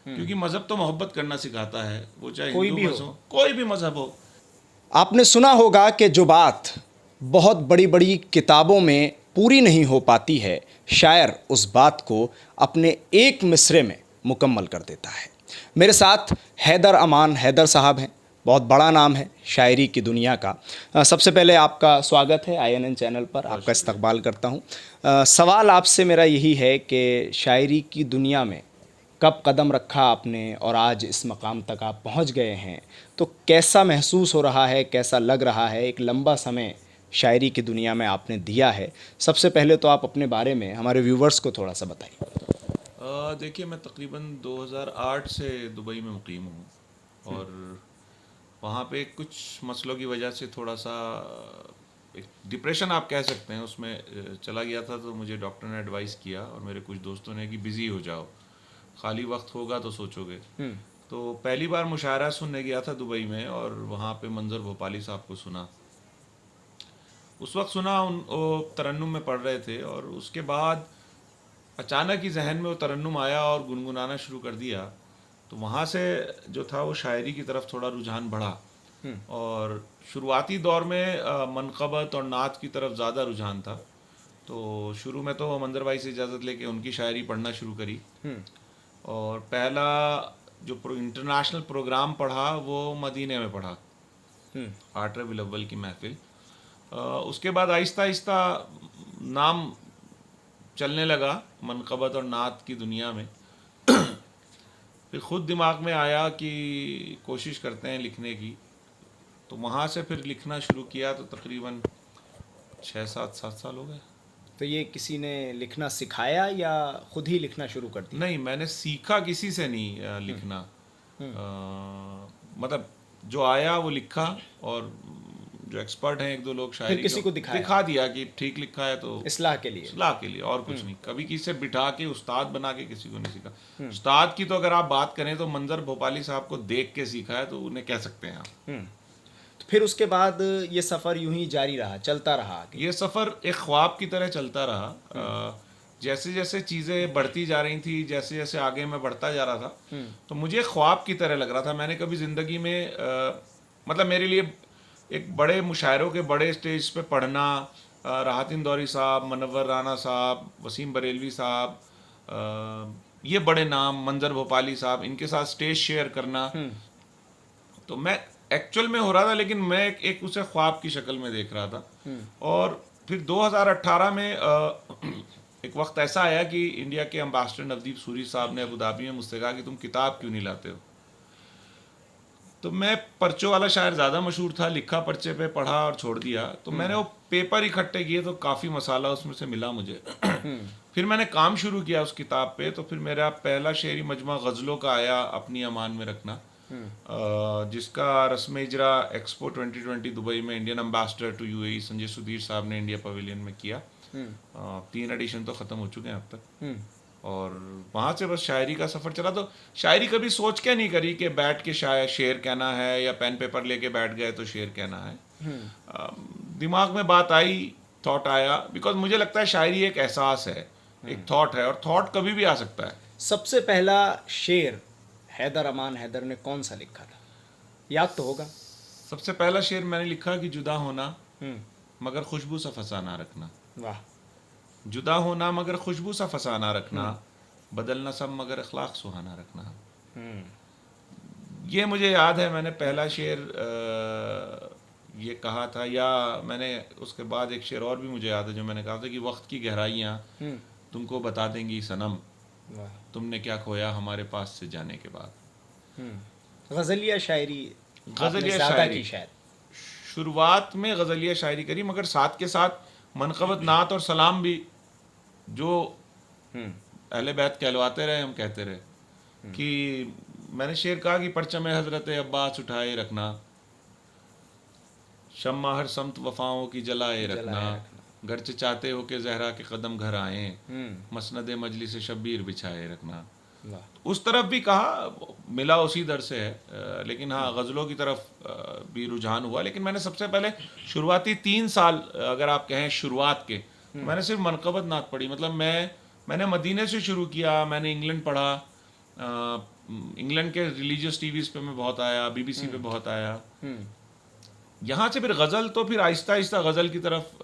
क्योंकि मज़हब तो मोहब्बत करना सिखाता है, वो चाहे कोई हिंदू भी मज़हब हो। कोई भी मज़हब हो। आपने सुना होगा कि जो बात बहुत बड़ी बड़ी किताबों में पूरी नहीं हो पाती है, शायर उस बात को अपने एक मिसरे में मुकम्मल कर देता है। मेरे साथ हैदर अमान हैदर साहब हैं। बहुत बड़ा नाम है शायरी की दुनिया का। सबसे पहले आपका स्वागत है INN चैनल पर, बहुत आपका शुक्रिया। इस्तकबाल करता हूँ। सवाल आपसे मेरा यही है कि शायरी की दुनिया में कब कदम रखा आपने और आज इस मकाम तक आप पहुंच गए हैं, तो कैसा महसूस हो रहा है, कैसा लग रहा है? एक लंबा समय शायरी की दुनिया में आपने दिया है। सबसे पहले तो आप अपने बारे में हमारे व्यूवर्स को थोड़ा सा बताइए। देखिए, मैं तकरीबन 2008 से दुबई में मुकीम हूँ, और वहाँ पे कुछ मसलों की वजह से थोड़ा सा एक डिप्रेशन आप कह सकते हैं उसमें चला गया था। तो मुझे डॉक्टर ने एडवाइस किया और मेरे कुछ दोस्तों ने कि बिज़ी हो जाओ, खाली वक्त होगा तो सोचोगे। तो पहली बार मुशायरा सुनने गया था दुबई में, और वहाँ पे मंजर भोपाली साहब को सुना। उस वक्त सुना, वो तरन्नुम में पढ़ रहे थे, और उसके बाद अचानक ही जहन में वो तरन्नुम आया और गुनगुनाना शुरू कर दिया। तो वहाँ से जो था वो शायरी की तरफ थोड़ा रुझान बढ़ा, और शुरुआती दौर में मनक़बत और नात की तरफ ज़्यादा रुझान था। तो शुरू में तो मंजर भाई से इजाज़त लेके उनकी शायरी पढ़ना शुरू करी, और पहला जो इंटरनेशनल प्रोग्राम पढ़ा वो मदीने में पढ़ा, 8 रबीउल अव्वल की महफिल। उसके बाद आहिस्ता आहिस्ता नाम चलने लगा मनक़बत और नात की दुनिया में। फिर ख़ुद दिमाग में आया कि कोशिश करते हैं लिखने की, तो वहाँ से फिर लिखना शुरू किया। तो तकरीबन 6 7 साल हो गए। तो ये किसी ने लिखना सिखाया या खुद ही लिखना शुरू कर दिया? नहीं, मैंने सीखा किसी से नहीं लिखना। मतलब जो आया वो लिखा, और जो एक्सपर्ट हैं एक दो लोग फिर शायरी किसी को दिखा दिया कि ठीक लिखा है, तो इस्लाह के लिए। इस्लाह के लिए, और कुछ नहीं। कभी किसी से बिठा के उस्ताद बना के किसी को नहीं सीखा। उस्ताद की तो अगर आप बात करें तो मंजर भोपाली साहब को देख के सीखा है, तो उन्हें कह सकते हैं आप। तो फिर उसके बाद ये सफ़र यूं ही जारी रहा, चलता रहा आगे? ये सफ़र एक ख्वाब की तरह चलता रहा। जैसे जैसे चीज़ें बढ़ती जा रही थी, जैसे जैसे आगे मैं बढ़ता जा रहा था, तो मुझे ख्वाब की तरह लग रहा था। मैंने कभी ज़िंदगी में मतलब मेरे लिए एक बड़े मुशायरों के बड़े स्टेज पे पढ़ना, राहत इंदौरी साहब, मनव्वर राना साहब, वसीम बरेलवी साहब, ये बड़े नाम, मंजर भोपाली साहब, इनके साथ स्टेज शेयर करना, तो मैं एक्चुअल में हो रहा था, लेकिन मैं एक उसे ख्वाब की शक्ल में देख रहा था। और फिर 2018 में एक वक्त ऐसा आया कि इंडिया के एम्बेसडर नवदीप सूरी साहब ने अबू धाबी में मुझसे कहा कि तुम किताब क्यों नहीं लाते हो। तो मैं पर्चों वाला शायर ज़्यादा मशहूर था, लिखा पर्चे पे, पढ़ा और छोड़ दिया। तो मैंने वो पेपर इकट्ठे किए, तो काफ़ी मसाला उसमें से मिला मुझे। फिर मैंने काम शुरू किया उस किताब पे। तो फिर मेरा पहला शेरी मजमा गज़लों का आया, अपनी अमान में रखना, जिसका रस्म इजरा एक्सपो 2020 दुबई में Indian ambassador to UAE Sanjay Sudhir साहब ने इंडिया पवेलियन में किया। 3 एडिशन तो ख़त्म हो चुके हैं अब तक। और वहाँ से बस शायरी का सफ़र चला। तो शायरी कभी सोच के नहीं करी कि बैठ के शेर कहना है, या पेन पेपर लेके बैठ गए तो शेर कहना है। दिमाग में बात आई, थॉट आया, बिकॉज मुझे लगता है शायरी एक एहसास है, एक थॉट है, और थॉट कभी भी आ सकता है। सबसे पहला शेर हैदर अमान हैदर ने कौन सा लिखा था, याद तो होगा? सबसे पहला शेर मैंने लिखा कि जुदा होना मगर खुशबू सा फसाना रखना। वाह। जुदा होना मगर खुशबू सा फसाना रखना, बदलना सब मगर अखलाक सुहाना रखना। ये मुझे याद है, मैंने पहला शेर ये कहा था। या मैंने उसके बाद एक शेर और भी मुझे याद है जो मैंने कहा था कि वक्त की गहराइयाँ तुमको बता देंगी सनम, तुमने क्या खोया हमारे पास से जाने के बाद। गज़लिया शायरी, गज़लिया शायरी शायद शुरुआत में गज़लिया शायरी करी, मगर साथ के साथ मनक़बत, नात और सलाम भी, जो अहले बैत कहलवाते रहे, हम कहते रहे। कि मैंने शेर कहा कि परचम हज़रत अब्बास उठाए रखना, शम्मा हर समत वफ़ाओं की जलाए रखना, गर्च चाहते हो कि ज़हरा के कदम घर आए, मसनद मजलिस शब्बीर बिछाए रखना। उस तरफ भी कहा, मिला उसी दर से है। लेकिन हाँ, गज़लों की तरफ भी रुझान हुआ। लेकिन मैंने सबसे पहले शुरुआती 3 साल अगर आप कहें शुरुआत के, मैंने सिर्फ मनक़बत नात पढ़ी। मतलब मैंने मदीने से शुरू किया, मैंने इंग्लैंड पढ़ा, इंग्लैंड के रिलीजियस टीवीज पे मैं बहुत आया, बीबीसी पे बहुत आया। यहाँ से फिर गज़ल तो फिर आहिस्ता आहिस्ता गज़ल की तरफ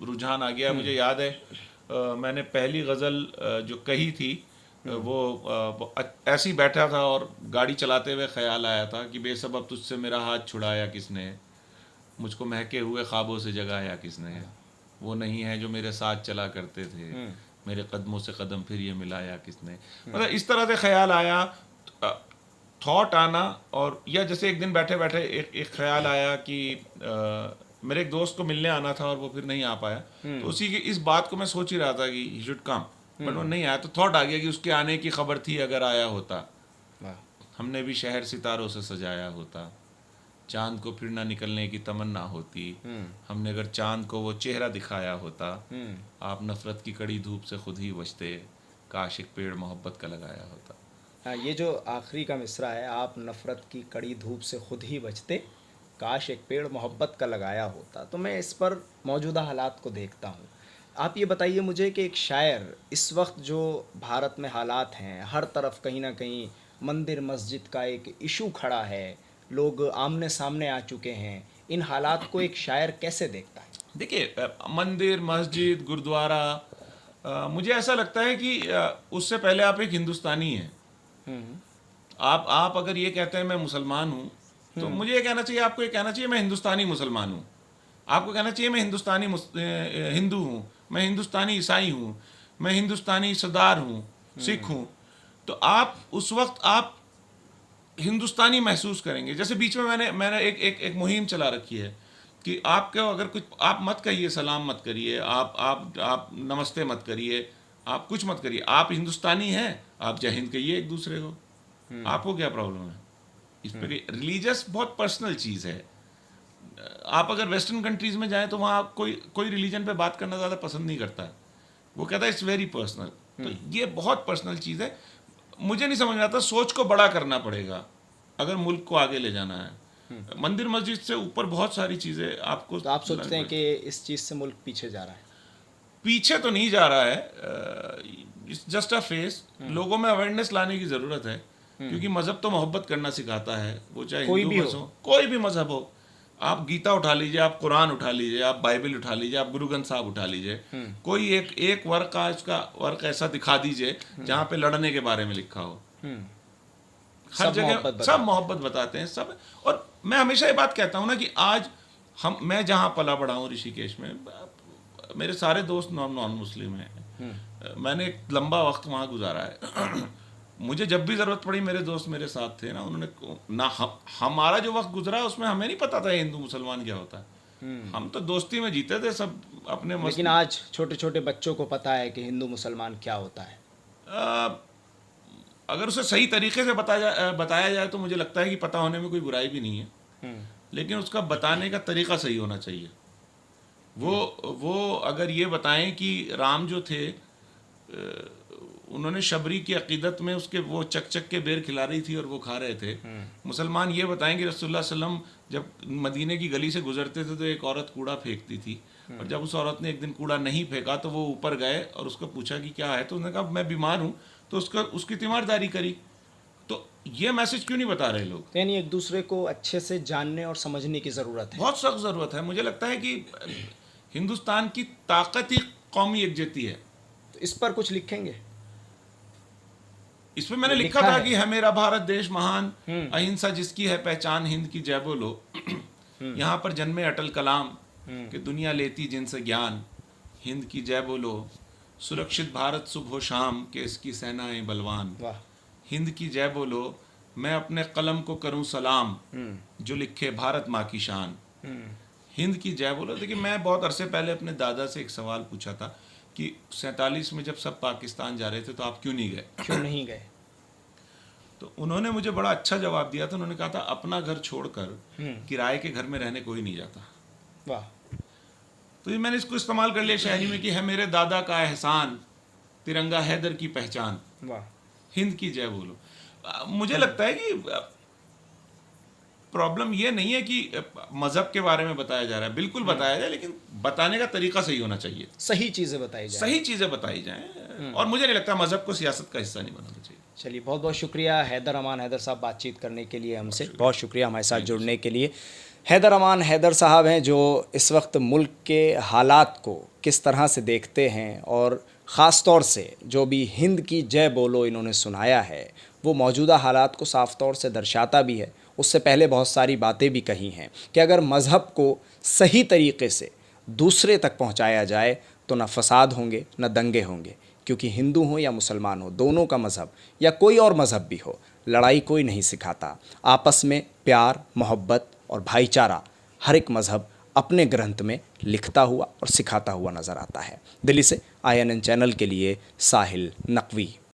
रुझान आ गया। मुझे याद है मैंने पहली गज़ल जो कही थी वो ऐसे ही बैठा था और गाड़ी चलाते हुए ख्याल आया था कि बेसबब तुझसे मेरा हाथ छुड़ाया किसने, मुझको महके हुए ख्वाबों से जगाया किसने, वो नहीं है जो मेरे साथ चला करते थे, मेरे कदमों से कदम फिर ये मिलाया किसने। मतलब इस तरह से ख्याल आया, थॉट आना। और या जैसे एक दिन बैठे बैठे एक ख्याल आया कि मेरे एक दोस्त को मिलने आना था और वो फिर नहीं आ पाया, तो उसी की इस बात को मैं सोच ही रहा था कि ही शुड कम, बट वो नहीं आया। तो थॉट आ गया कि उसके आने की खबर थी, अगर आया होता हमने भी शहर सितारों से सजाया होता, चांद को फिर ना निकलने की तमन्ना होती, हमने अगर चांद को वो चेहरा दिखाया होता, आप नफरत की कड़ी धूप से खुद ही बचते, काश एक पेड़ मोहब्बत का लगाया होता। हाँ, ये जो आखिरी का मिसरा है, आप नफ़रत की कड़ी धूप से खुद ही बचते, काश एक पेड़ मोहब्बत का लगाया होता, तो मैं इस पर मौजूदा हालात को देखता हूँ। आप ये बताइए मुझे कि एक शायर इस वक्त जो भारत में हालात हैं, हर तरफ कहीं ना कहीं मंदिर मस्जिद का एक इशू खड़ा है, लोग आमने सामने आ चुके हैं, इन हालात को एक शायर कैसे देखता है? देखिए, मंदिर मस्जिद गुरुद्वारा, मुझे ऐसा लगता है कि उससे पहले आप एक हिंदुस्तानी हैं। आप अगर ये कहते हैं मैं मुसलमान हूँ, तो मुझे ये कहना चाहिए, आपको ये कहना चाहिए मैं हिंदुस्तानी मुसलमान हूँ। आपको कहना चाहिए मैं हिंदुस्तानी हिंदू हूँ, मैं हिंदुस्तानी ईसाई हूँ, मैं हिंदुस्तानी सरदार हूँ, सिख हूँ। तो आप उस वक्त आप हिंदुस्तानी महसूस करेंगे। जैसे बीच में मैंने एक मुहिम चला रखी है कि आपको अगर कुछ, आप मत कहिए, सलाम मत करिए, आप नमस्ते मत करिए, आप कुछ मत करिए, आप हिंदुस्तानी हैं, आप जय हिंद कहिए एक दूसरे को। आपको क्या प्रॉब्लम है इस पर? रिलीजियस बहुत पर्सनल चीज़ है। आप अगर वेस्टर्न कंट्रीज में जाएं तो वहाँ कोई रिलीजन पे बात करना ज़्यादा पसंद नहीं करता है, वो कहता है इट्स वेरी पर्सनल। तो ये बहुत पर्सनल चीज़ है। मुझे नहीं समझ में आता, सोच को बड़ा करना पड़ेगा अगर मुल्क को आगे ले जाना है। मंदिर मस्जिद से ऊपर बहुत सारी चीज़ें आपको। तो आप सोचते हैं कि इस चीज़ से मुल्क पीछे जा रहा है? पीछे तो नहीं जा रहा है, इट्स जस्ट अ फेस। लोगों में अवेयरनेस लाने की ज़रूरत है, क्योंकि मज़हब तो मोहब्बत करना सिखाता है, वो चाहे कोई हिंदू भी मज़हब हो, कोई भी मज़हब हो। आप गीता उठा लीजिए, आप कुरान उठा लीजिए, आप बाइबल उठा लीजिए, आप गुरु ग्रंथ साहब उठा लीजिए, कोई एक वर्क का इसका वर्क ऐसा दिखा दीजिए जहाँ पे लड़ने के बारे में लिखा हो। हर जगह सब मोहब्बत बताते हैं सब। और मैं हमेशा ये बात कहता हूँ ना कि आज मैं जहाँ पला बड़ा हूँ ऋषिकेश में, मेरे सारे दोस्त नॉन मुस्लिम हैं, मैंने एक लंबा वक्त वहाँ गुजारा है। मुझे जब भी ज़रूरत पड़ी मेरे दोस्त मेरे साथ थे ना, उन्होंने ना हमारा जो वक्त गुजरा उसमें हमें नहीं पता था हिंदू मुसलमान क्या होता है। हम तो दोस्ती में जीते थे सब अपने। लेकिन आज छोटे छोटे बच्चों को पता है कि हिंदू मुसलमान क्या होता है। अगर उसे सही तरीके से बताया जाए तो मुझे लगता है कि पता होने में कोई बुराई भी नहीं है, लेकिन उसका बताने का तरीका सही होना चाहिए। वो अगर ये बताएं कि राम जो थे, उन्होंने शबरी की अकीदत में उसके वो चक के बेर खिला रही थी और वो खा रहे थे। मुसलमान ये बताएं कि रसूलुल्लाह सल्लम जब मदीने की गली से गुजरते थे तो एक औरत कूड़ा फेंकती थी, और जब उस औरत ने एक दिन कूड़ा नहीं फेंका तो वो ऊपर गए और उसको पूछा कि क्या है, तो उसने कहा मैं बीमार हूँ, तो उसकी तीमारदारी करी। तो ये मैसेज क्यों नहीं बता रहे लोग? यानी एक दूसरे को अच्छे से जानने और समझने की ज़रूरत है, बहुत सख्त ज़रूरत है। मुझे लगता है कि हिंदुस्तान की ताकत ही कौमी यकजहती है। तो इस पर कुछ लिखेंगे? इसमें मैंने लिखा था कि है मेरा भारत देश महान, अहिंसा जिसकी है पहचान, हिंद की जय बोलो, यहाँ पर जन्मे अटल कलाम, कि दुनिया लेती जिनसे ज्ञान, हिंद की जय बोलो, सुरक्षित भारत सुबह शाम, के इसकी सेनाएं बलवान, हिंद की जय बोलो, मैं अपने कलम को करूं सलाम, जो लिखे भारत माँ की शान, हिंद की जय बोलो। देखिए, मैं बहुत अरसे पहले अपने दादा से एक सवाल पूछा था कि 47 में जब सब पाकिस्तान जा रहे थे तो आप क्यों नहीं गए? तो उन्होंने मुझे बड़ा अच्छा जवाब दिया था। उन्होंने कहा था अपना घर छोड़कर किराए के घर में रहने कोई नहीं जाता। वाह। तो ये मैंने इसको इस्तेमाल कर लिया शायरी में कि है मेरे दादा का एहसान, तिरंगा हैदर की पहचान, वाह, हिंद की जय बोलो। मुझे लगता है कि प्रॉब्लम ये नहीं है कि मजहब के बारे में बताया जा रहा है, बिल्कुल बताया जाए, लेकिन बताने का तरीका सही होना चाहिए, सही चीज़ें बताई जाए। सही चीज़ें बताई जाएं, और मुझे नहीं लगता मजहब को सियासत का हिस्सा नहीं बनाना चाहिए। चलिए, बहुत बहुत शुक्रिया हैदर अमान हैदर साहब बातचीत करने के लिए हमसे, बहुत शुक्रिया हमारे साथ जुड़ने के लिए। हैदर अमान हैदर साहब हैं जो इस वक्त मुल्क के हालात को किस तरह से देखते हैं, और ख़ास तौर से जो भी हिंद की जय बोलो इन्होंने सुनाया है वो मौजूदा हालात को साफ़ तौर से दर्शाता भी है। उससे पहले बहुत सारी बातें भी कही हैं कि अगर मज़हब को सही तरीके से दूसरे तक पहुंचाया जाए तो ना फसाद होंगे ना दंगे होंगे, क्योंकि हिंदू हो या मुसलमान हो, दोनों का मज़हब या कोई और मज़हब भी हो, लड़ाई कोई नहीं सिखाता। आपस में प्यार, मोहब्बत और भाईचारा हर एक मज़हब अपने ग्रंथ में लिखता हुआ और सिखाता हुआ नज़र आता है। दिल्ली से INN चैनल के लिए साहिल नकवी।